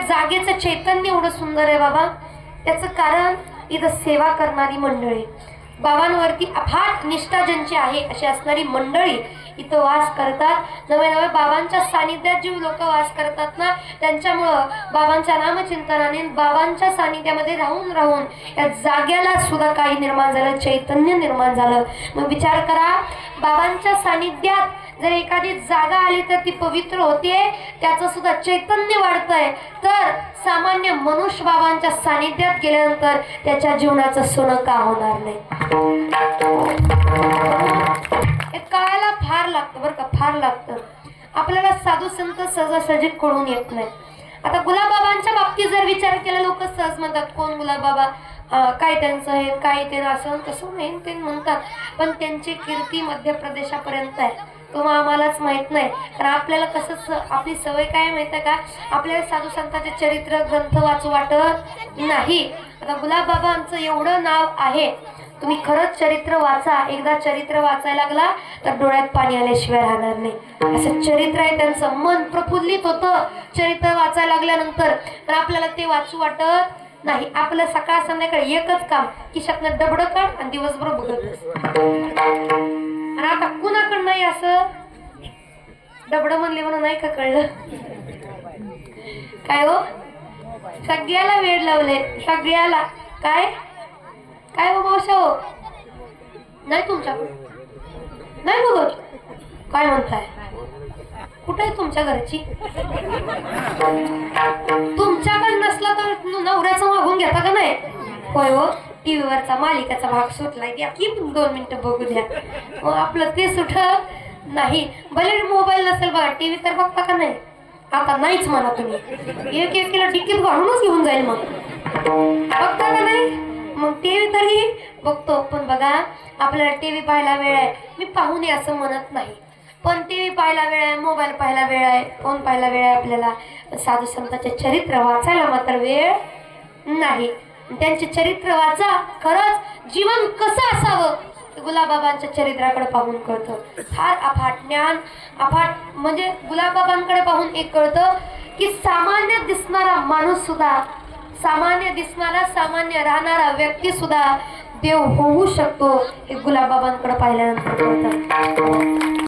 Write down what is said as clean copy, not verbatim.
जागेचं चैतन्य एवढं सुंदर आहे बाबा, त्याचं कारण इथं सेवा करणारी मंडळी, बाबांवरती अफाट निष्ठा ज्यांची आहे अशी असणारी मंडळी इथं वास करतात। नवे नवे बाबांच्या सानिध्यात जी लोक वास करतात ना, त्यांच्यामुळं बाबांच्या नामचिंतनाने, बाबांच्या सानिध्यामध्ये राहून राहून या जाग्याला सुद्धा काही निर्माण झालं, चैतन्य निर्माण झालं। मग विचार करा, बाबांच्या सानिध्यात जर एखादी जागा आली तर ती पवित्र होते, त्याचं सुद्धा चैतन्य वाढतंय, तर सामान्य मनुष्य बाबांच्या सानिध्यात गेल्यानंतर त्याच्या जीवनाचं सोनं का होणार नाही? हे कळायला फार लागतं बरं का, फार लागतं। आपल्याला साधू संत सहजासहजी कळून येत नाही। आता गुलाबबाबांच्या बाबतीत जर विचार केला, लोक सहज म्हणतात कोण गुलाबबाबा, काय त्यांचं हे, काय ते असं तसं नाही ते म्हणतात, पण त्यांची कीर्ती मध्य प्रदेशापर्यंत आहे, तो आम्हालाच माहित नाही। कारण आपल्याला कसं आपली सवय काय माहिती आहे का, आपल्याला साधू संतांचे चरित्र ग्रंथ वाचू वाटत नाही। आता गुलाबबाबांचं एवढं नाव आहे, तुम्ही खरंच चरित्र वाचा, एकदा चरित्र वाचायला लागला तर डोळ्यात पाणी आल्याशिवाय राहणार नाही, असं चरित्र आहे त्यांचं। मन प्रफुल्लित होतं चरित्र वाचायला लागल्यानंतर, तर आपल्याला ते वाचू वाटत नाही। आपलं सकाळ संध्याकाळ एकच काम, खिशातनं डबडं काढ आणि दिवसभर बघत। आणि आता कुणाकडं नाही असं डबडं म्हणले म्हणून नाही का कळलं काय हो, सगळ्याला वेळ लावले, सगळ्याला काय काय हो मावशा हो, नाही तुमच्याकडे नाही बघत, काय म्हणताय, कुठे आहे तुमच्या घरची? तुमच्याकडे नसला तर नवऱ्याचं मागून घेता का नाही? होय हो, टीव्हीवरचा मालिकाचा भाग सुटलाय, द्या की 2 मिनिटं बघू द्या। मग आपलं ते सुटत नाही, भले मोबाईल नसेल बघा, टीव्ही तर बघता का नाही? आता नाहीच म्हणा तुम्ही, एक एक किलो डिक्कीत घालूनच घेऊन जाईल, मग बघता का नाही? मग टीव्ही तरी बघतो, पण बघा आपल्याला टीव्ही पाहायला वेळ आहे, मी पाहू नये असं म्हणत नाही, पण टीव्ही पाहायला वेळ आहे, मोबाईल पाहायला वेळ आहे, फोन पाहायला वेळ आहे आपल्याला, साधू संतांचे चरित्र वाचायला मात्र वेळ नाही। त्यांचे चरित्र वाचा, खरंच जीवन कसं असावं गुलाबबाबांच्या चरित्राकडे पाहून कळतं। फार अफाट ज्ञान, अफाट म्हणजे गुलाबबाबांकडे पाहून एक कळतं की सामान्य दिसणारा माणूस सुद्धा, सामान्य दिसणारा, सामान्य राहणारा व्यक्ती सुद्धा देव होऊ शकतो, हे गुलाबबाबांकडे पाहिल्यानंतर कळतं।